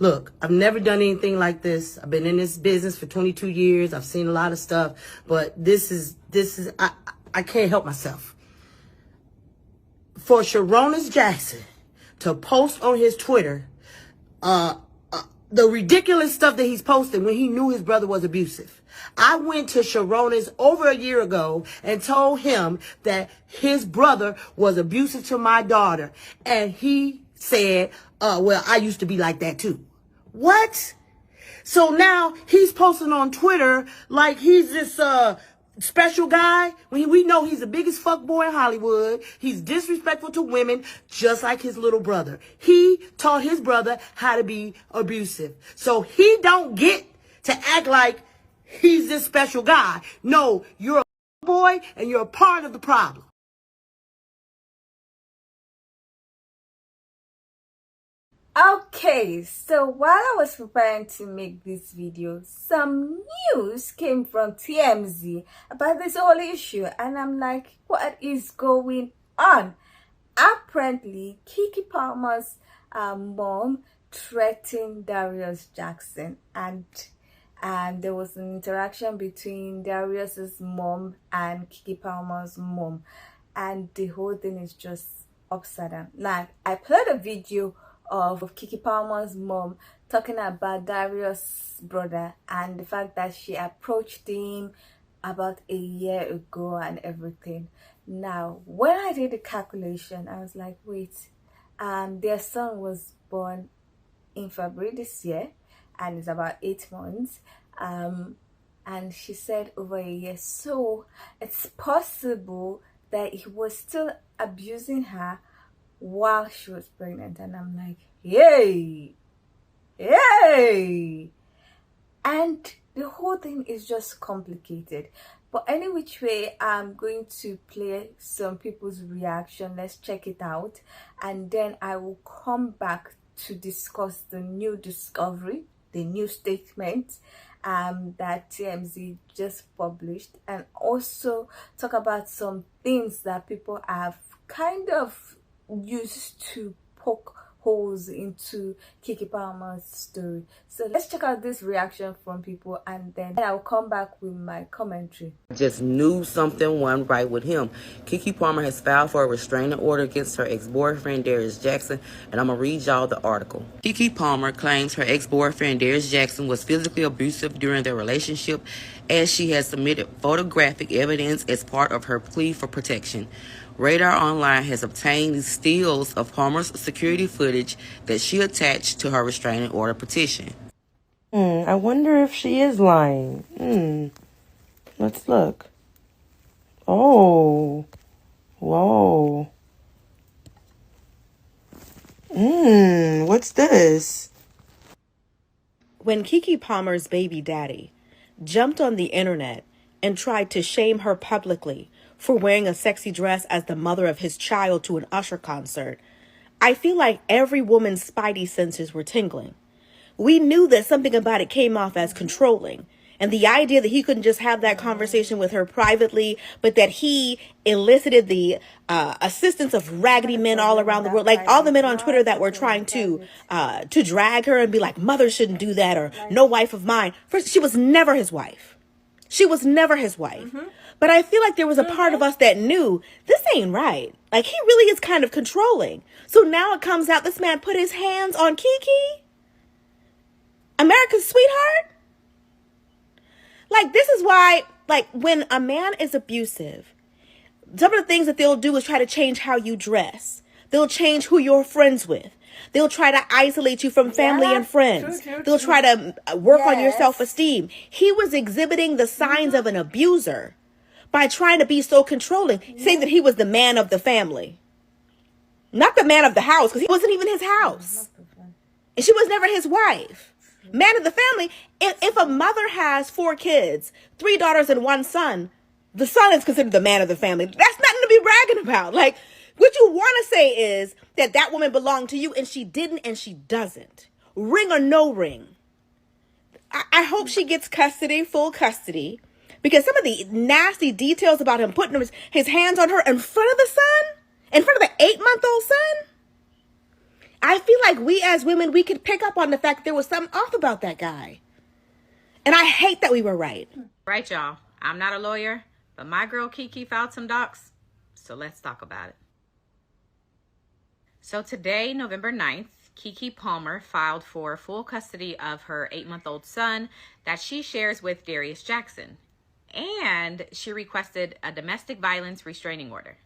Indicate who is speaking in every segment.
Speaker 1: Look, I've never done anything like this. I've been in this business for 22 years. I've seen a lot of stuff, but I can't help myself. For Sharonis Jackson to post on his Twitter, the ridiculous stuff that he's posting when he knew his brother was abusive. I went to Sharonis over a year ago and told him that his brother was abusive to my daughter. And he said, well, I used to be like that too. What? So now he's posting on Twitter like he's this special guy when we know he's the biggest fuckboy in Hollywood. He's disrespectful to women just like his little brother. He taught his brother how to be abusive. So he don't get to act like he's this special guy. No, you're a boy and you're a part of the problem.
Speaker 2: Okay, so while I was preparing to make this video, some news came from TMZ about this whole issue, and I'm like, what is going on? Apparently, Keke Palmer's mom threatened Darius Jackson, and there was an interaction between Darius's mom and Keke Palmer's mom, and the whole thing is just upside down. Like, I played a video of Keke Palmer's mom talking about Darius' brother and the fact that she approached him about a year ago and everything. Now, when I did the calculation, I was like, wait, their son was born in February this year and it's about 8 months. And she said over a year. So it's possible that he was still abusing her while she was pregnant. And I'm like, yay, and the whole thing is just complicated. But any which way, I'm going to play some people's reaction. Let's check it out, and then I will come back to discuss the new discovery, the new statement that TMZ just published, and also talk about some things that people have kind of used to poke holes into Keke Palmer's story. So let's check out this reaction from people, and then I'll come back with my commentary.
Speaker 1: Just knew something wasn't right with him. Keke Palmer has filed for a restraining order against her ex-boyfriend Darius Jackson, and I'm gonna read y'all the article. Keke Palmer claims her ex-boyfriend Darius Jackson was physically abusive during their relationship, as she has submitted photographic evidence as part of her plea for protection. Radar Online has obtained stills of Palmer's security footage that she attached to her restraining order petition.
Speaker 3: I wonder if she is lying. Let's look. Oh. Whoa. What's this?
Speaker 4: When Keke Palmer's baby daddy jumped on the internet and tried to shame her publicly for wearing a sexy dress as the mother of his child to an Usher concert, I feel like every woman's spidey senses were tingling. We knew that something about it came off as controlling, and the idea that he couldn't just have that conversation with her privately, but that he elicited the assistance of raggedy men all around the world, like all the men on Twitter that were trying to drag her and be like, mother shouldn't do that, or no wife of mine. First, she was never his wife. She was never his wife. But I feel like there was a part of us that knew this ain't right. Like, he really is kind of controlling. So now it comes out this man put his hands on Keke, America's sweetheart. Like, this is why, like, when a man is abusive, some of the things that they'll do is try to change how you dress. They'll change who you're friends with. They'll try to isolate you from family and friends. They'll try to work on your self-esteem. He was exhibiting the signs of an abuser by trying to be so controlling, saying that he was the man of the family. Not the man of the house, because he wasn't even his house. And she was never his wife. Man of the family, if a mother has 4 kids, 3 daughters and 1 son, the son is considered the man of the family. That's nothing to be bragging about. Like, what you want to say is that woman belonged to you, and she didn't, and she doesn't. Ring or no ring. I hope she gets custody, full custody, because some of the nasty details about him putting his hands on her in front of the son, in front of the 8-month-old son, I feel like we as women, we could pick up on the fact that there was something off about that guy. And I hate that we were right.
Speaker 5: Right, y'all. I'm not a lawyer, but my girl Keke filed some docs, so let's talk about it. So today, November 9th, Keke Palmer filed for full custody of her 8-month-old son that she shares with Darius Jackson. And she requested a domestic violence restraining order.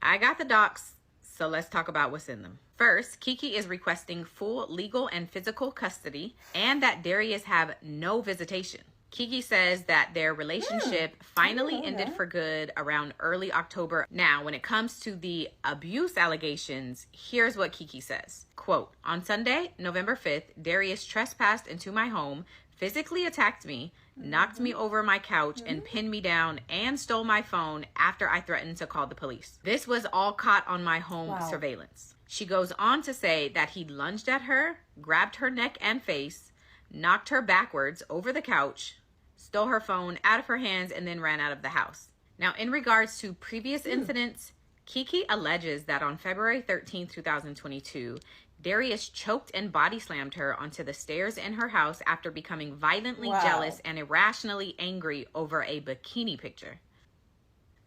Speaker 5: I got the docs, so let's talk about what's in them. First, Keke is requesting full legal and physical custody and that Darius have no visitation. Keke says that their relationship finally ended for good around early October. Now, when it comes to the abuse allegations, here's what Keke says. Quote, on Sunday, November 5th, Darius trespassed into my home, physically attacked me, knocked me over my couch and pinned me down and stole my phone after I threatened to call the police. This was all caught on my home surveillance. She goes on to say that he lunged at her, grabbed her neck and face, knocked her backwards over the couch, stole her phone out of her hands, and then ran out of the house. Now, in regards to previous incidents, Keke alleges that on February 13, 2022, Darius choked and body slammed her onto the stairs in her house after becoming violently jealous and irrationally angry over a bikini picture.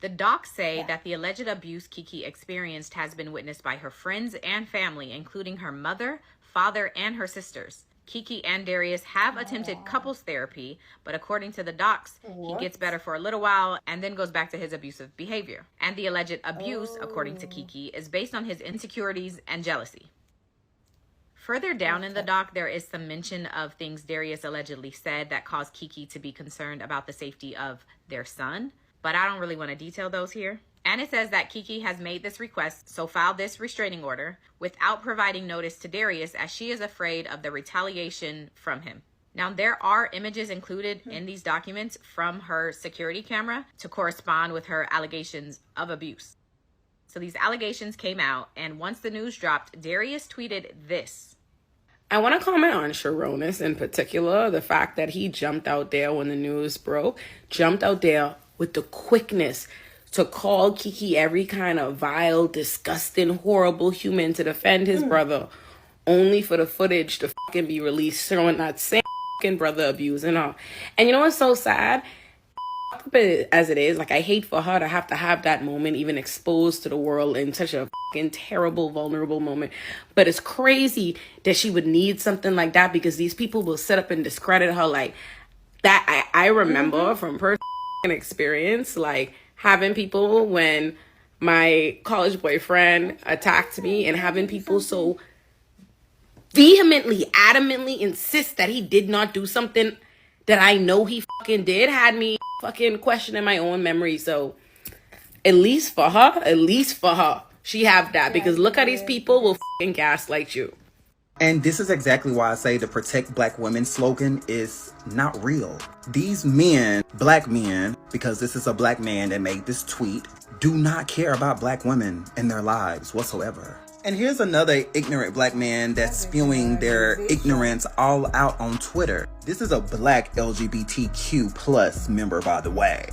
Speaker 5: The docs say that the alleged abuse Keke experienced has been witnessed by her friends and family, including her mother, father, and her sisters. Keke and Darius have attempted couples therapy, but according to the docs, he gets better for a little while and then goes back to his abusive behavior. And the alleged abuse, according to Keke, is based on his insecurities and jealousy. Further down in the doc, there is some mention of things Darius allegedly said that caused Keke to be concerned about the safety of their son, but I don't really want to detail those here. And it says that Keke has made this request, so filed this restraining order, without providing notice to Darius as she is afraid of the retaliation from him. Now, there are images included in these documents from her security camera to correspond with her allegations of abuse. So these allegations came out, and once the news dropped, Darius tweeted this.
Speaker 3: I want to comment on Sharonis in particular, the fact that he jumped out there when the news broke, jumped out there with the quickness to call Keke every kind of vile, disgusting, horrible human to defend his brother, only for the footage to fucking be released showing that same fucking brother abusing her. And you know what's so sad? As it is, like, I hate for her to have that moment even exposed to the world in such a fucking terrible, vulnerable moment. But it's crazy that she would need something like that because these people will sit up and discredit her like that. I remember from personal experience, like, having people when my college boyfriend attacked me and having people so vehemently, adamantly insist that he did not do something that I know he fucking did had me fucking questioning my own memory. So at least for her, she have that, because look how these people will fucking gaslight you.
Speaker 6: And this is exactly why I say the Protect Black Women slogan is not real. These men, black men, because this is a black man that made this tweet, do not care about black women and their lives whatsoever. And here's another ignorant black man that's spewing their ignorance all out on Twitter. This is a black LGBTQ plus member, by the way.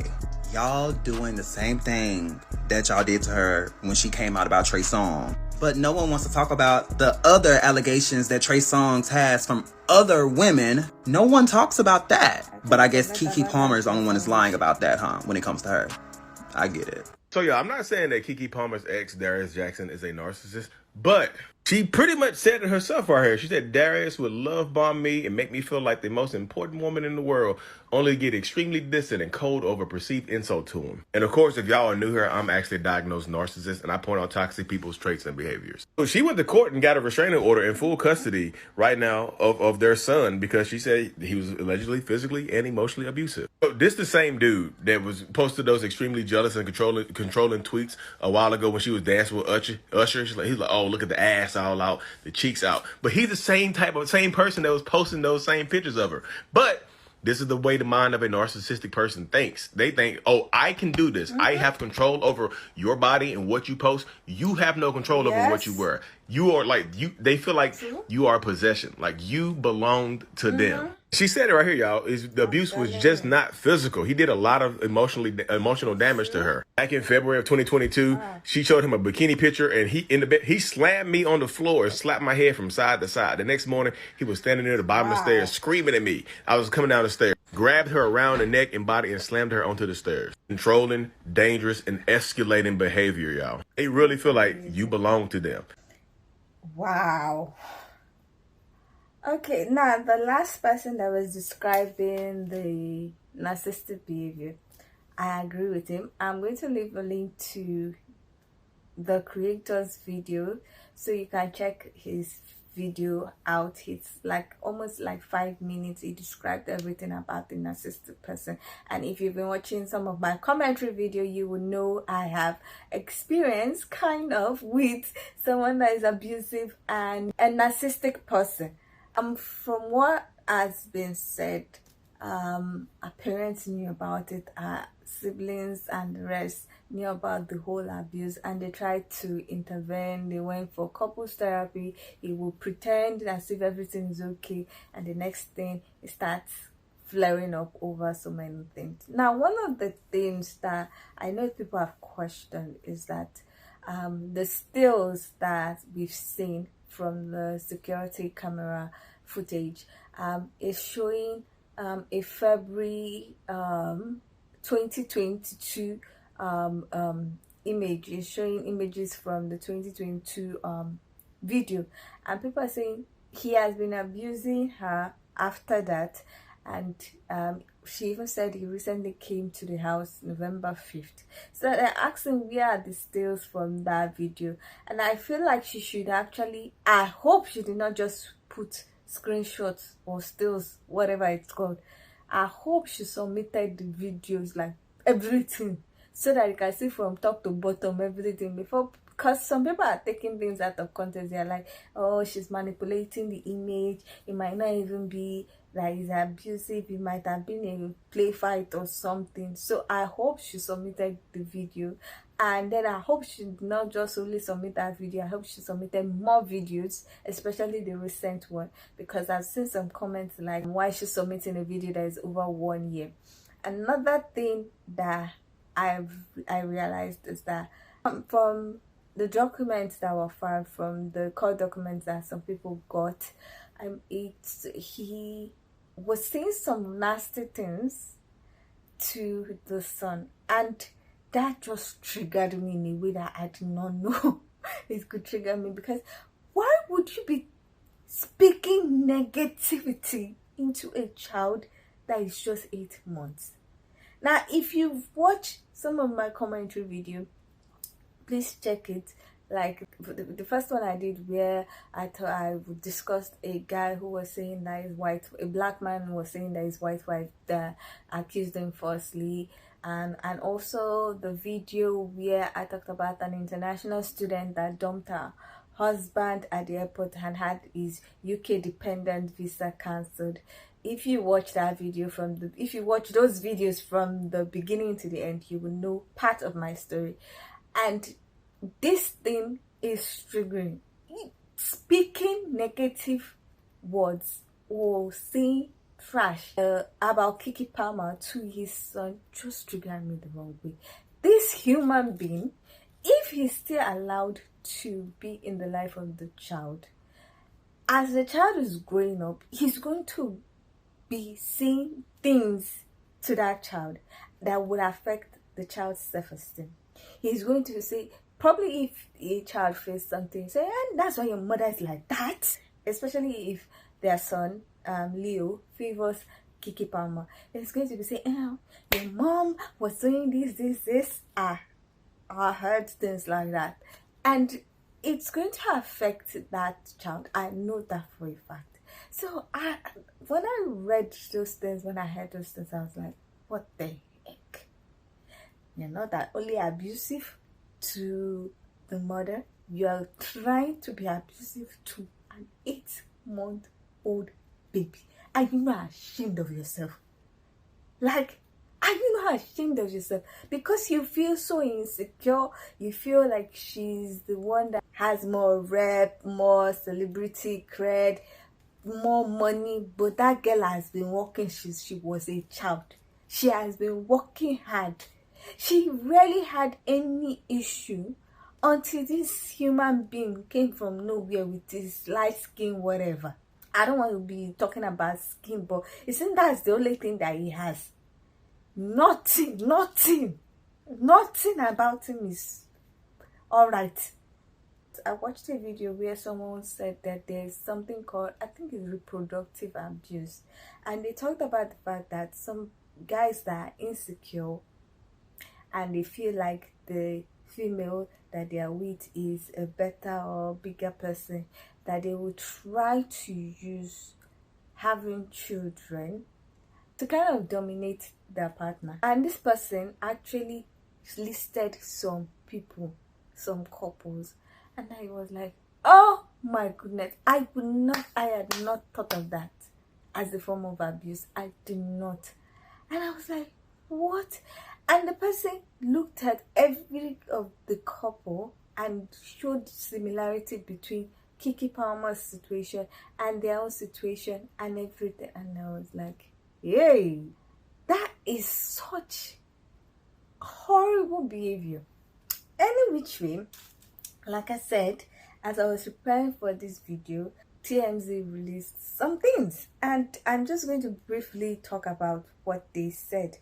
Speaker 6: Y'all doing the same thing that y'all did to her when she came out about Trey Songz. But no one wants to talk about the other allegations that Trey Songz has from other women. No one talks about that. But I guess Keke Palmer is the only one that's lying about that, huh? When it comes to her. I get it.
Speaker 7: So yeah, I'm not saying that Keke Palmer's ex, Darius Jackson, is a narcissist, but she pretty much said it herself right here. She said Darius would love bomb me and make me feel like the most important woman in the world, only to get extremely distant and cold over perceived insult to him. And of course, if y'all are new here, I'm actually a diagnosed narcissist, and I point out toxic people's traits and behaviors. So she went to court and got a restraining order in full custody right now of their son because she said he was allegedly physically and emotionally abusive. So this the same dude that was posted those extremely jealous and controlling tweets a while ago when she was dancing with Usher. He's like, oh, look at the ass all out, the cheeks out. But he's the same person that was posting those same pictures of her. But this is the way the mind of a narcissistic person thinks. They think, oh, I can do this. I have control over your body and what you post. You have no control over what you wear. You are like they feel like you are possession, like you belonged to them. She said it right here, y'all. The abuse was just not physical. He did a lot of emotional damage to her. Back in February of 2022, she showed him a bikini picture, and he slammed me on the floor and slapped my head from side to side. The next morning, he was standing near the bottom of the stairs screaming at me. I was coming down the stairs, grabbed her around the neck and body and slammed her onto the stairs. Controlling, dangerous, and escalating behavior, y'all. They really feel like you belong to them.
Speaker 2: Wow. Okay, now the last person that was describing the narcissistic behavior, I agree with him. I'm going to leave a link to the creator's video so you can check his video out. It's like almost like 5 minutes. He described everything about the narcissistic person, and if you've been watching some of my commentary video, you will know I have experience kind of with someone that is abusive and a narcissistic person. From what has been said, our parents knew about it, our siblings and the rest knew about the whole abuse, and they tried to intervene. They went for couples therapy. He will pretend as if everything is okay, and the next thing it starts flaring up over so many things. Now, one of the things that I know people have questioned is that the stills that we've seen from the security camera footage is showing a February 2022 image. Is showing images from the 2022 video, and people are saying he has been abusing her after that, and she even said he recently came to the house November 5th. So they're asking where are the stills from that video, and I feel like she should actually, I hope she did not just put screenshots or stills, whatever it's called. I hope she submitted the videos, like everything, so that you can see from top to bottom everything before, because some people are taking things out of context. They're like, oh, she's manipulating the image, it might not even be that is abusive, it might have been a play fight or something. So I hope she submitted the video, and then I hope she did not just only submit that video. I hope she submitted more videos, especially the recent one, because I've seen some comments like, why she's submitting a video that is over 1 year. Another thing that I realized is that from the documents that were found, from the court documents that some people got, he was saying some nasty things to the son, and that just triggered me in a way that I did not know it could trigger me. Because why would you be speaking negativity into a child that is just 8 months? Now, if you've watched some of my commentary video, please check it. Like the first one I did, where I thought I discussed a guy who was saying that his a black man was saying that his white wife accused him falsely, and also the video where I talked about an international student that dumped her husband at the airport and had his UK dependent visa cancelled. If you watch that video if you watch those videos from the beginning to the end, you will know part of my story. And this thing is triggering. Speaking negative words or saying trash about Keke Palmer to his son just triggered me the wrong way. This human being, if he's still allowed to be in the life of the child, as the child is growing up, he's going to be saying things to that child that would affect the child's self-esteem. He's going to say, probably if a child feels something, say, and that's why your mother is like that. Especially if their son, Leo, favors Keke Palmer. It's going to be saying, oh, your mom was doing this. I heard things like that. And it's going to affect that child. I know that for a fact. So when I read those things, when I heard those things, I was like, what the heck? You're not that only abusive to the mother, you are trying to be abusive to an 8-month-old baby, and you're not ashamed of yourself. Like, Are you not ashamed of yourself? Because you feel so insecure, you feel like she's the one that has more rep, more celebrity cred, more money, but that girl has been working since she was a child. She has been working hard. She rarely had any issue until this human being came from nowhere with this light skin, whatever. I don't want to be talking about skin, but isn't that the only thing that he has? Nothing about him is all right. I watched a video where someone said that there's something called, I think it's reproductive abuse, and they talked about the fact that some guys that are insecure and they feel like the female that they are with is a better or bigger person, that they will try to use having children to kind of dominate their partner. And this person actually listed some people, some couples, and I was like, oh my goodness, I had not thought of that as a form of abuse. I did not. And I was like, what? And the person looked at every of the couple and showed similarity between Keke Palmer's situation and their own situation and everything. And I was like, yay, that is such horrible behavior. Any which way, like I said, as I was preparing for this video, TMZ released some things, and I'm just going to briefly talk about what they said.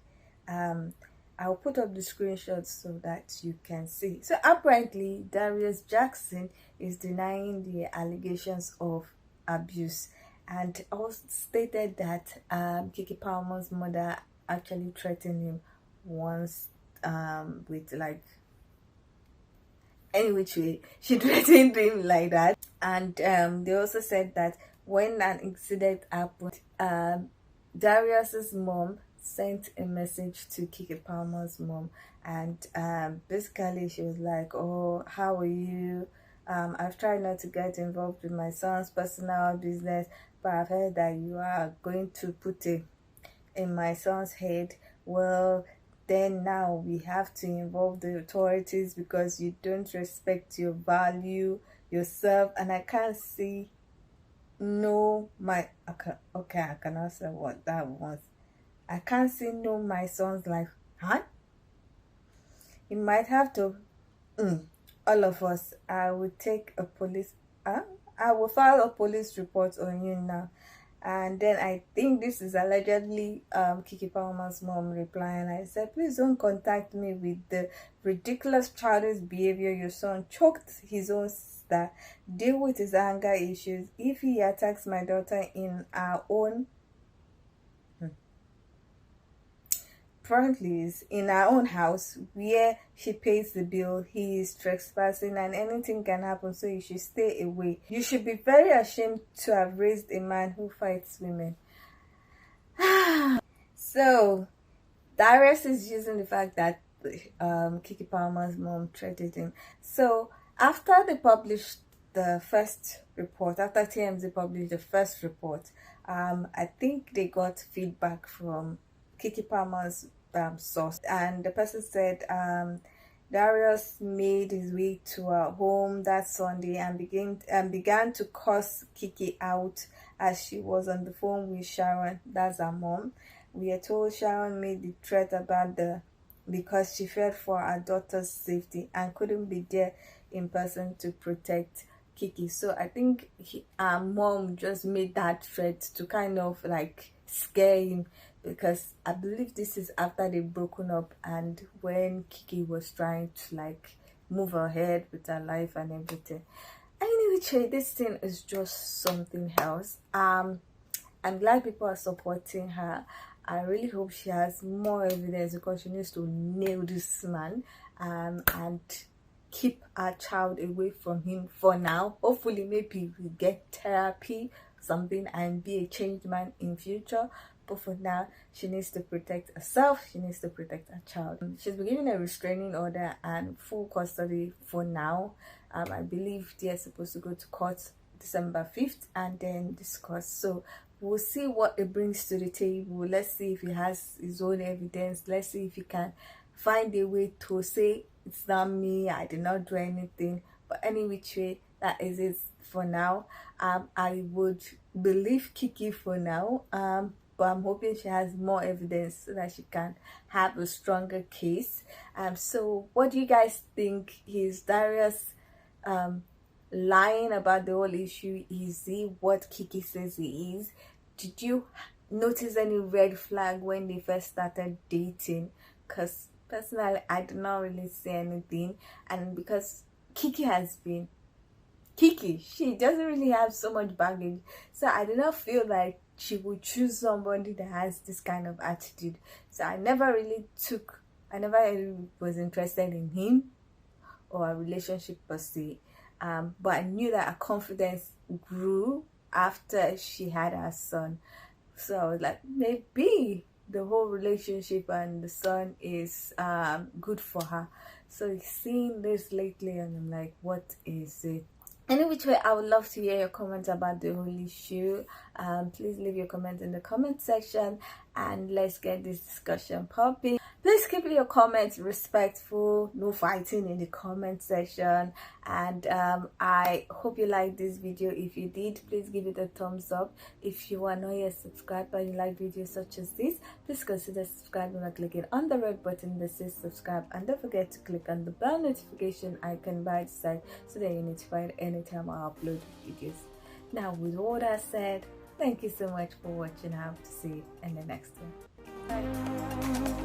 Speaker 2: I'll put up the screenshots so that you can see. So apparently, Darius Jackson is denying the allegations of abuse, and also stated that Keke Palmer's mother actually threatened him once with like, any which way, she threatened him like that. And they also said that when an incident happened, Darius's mom sent a message to Keke Palmer's mom, and basically she was like, oh, how are you? I've tried not to get involved with my son's personal business, but I've heard that you are going to put it in my son's head. Well, then now we have to involve the authorities because you don't respect your value, yourself, and I can't see okay, I cannot say what that was. I can't see my son's life. Huh? You might have to, all of us, I will take a police, I will file a police report on you now. And then I think this is allegedly Keke Palmer's mom replying. I said, please don't contact me with the ridiculous childish behavior. Your son choked his own sister. Deal with his anger issues. If he attacks my daughter in our own, apparently is in our own house where she pays the bill, he is trespassing and anything can happen, so you should stay away. You should be very ashamed to have raised a man who fights women. So Darius is using the fact that Keke Palmer's mom threatened him. So after they published the first report, after TMZ published the first report, I think they got feedback from Keke Palmer's source, and the person said Darius made his way to her home that Sunday and began to curse Keke out as she was on the phone with Sharon, that's her mom. We are told Sharon made the threat about because she feared for her daughter's safety and couldn't be there in person to protect Keke. So I think her mom just made that threat to kind of like scare him, because I believe this is after they've broken up and when Keke was trying to like move ahead with her life and everything. Anyway, this thing is just something else. I'm glad people are supporting her. I really hope she has more evidence, because she needs to nail this man and keep her child away from him for now. Hopefully maybe we get therapy, something, and be a changed man in future. But for now, she needs to protect herself. She needs to protect her child. She's been given a restraining order and full custody for now. I believe they're supposed to go to court December 5th and then discuss. So we'll see what it brings to the table. Let's see if he has his own evidence. Let's see if he can find a way to say it's not me, I did not do anything. But any which way, that is it for now. I would believe Keke for now, but I'm hoping she has more evidence so that she can have a stronger case. So what do you guys think? Is Darius lying about the whole issue? Is he what Keke says he is? Did you notice any red flag when they first started dating? Because personally, I did not really see anything, and because Keke, she doesn't really have so much baggage, so I did not feel like she would choose somebody that has this kind of attitude. So I never really was interested in him or a relationship per se. But I knew that her confidence grew after she had her son. So I was like, maybe the whole relationship and the son is good for her. So seeing this lately, and I'm like, what is it? Any which way, I would love to hear your comments about the whole issue. Please leave your comments in the comment section, and let's get this discussion popping. Please keep your comments respectful, no fighting in the comment section. And I hope you liked this video. If you did, please give it a thumbs up. If you are not yet subscribed but you like videos such as this, please consider subscribing by clicking on the red button that says subscribe, and don't forget to click on the bell notification icon by the side so that you're notified anytime I upload videos. Now, with all that said, thank you so much for watching. I hope to see you in the next one. Bye.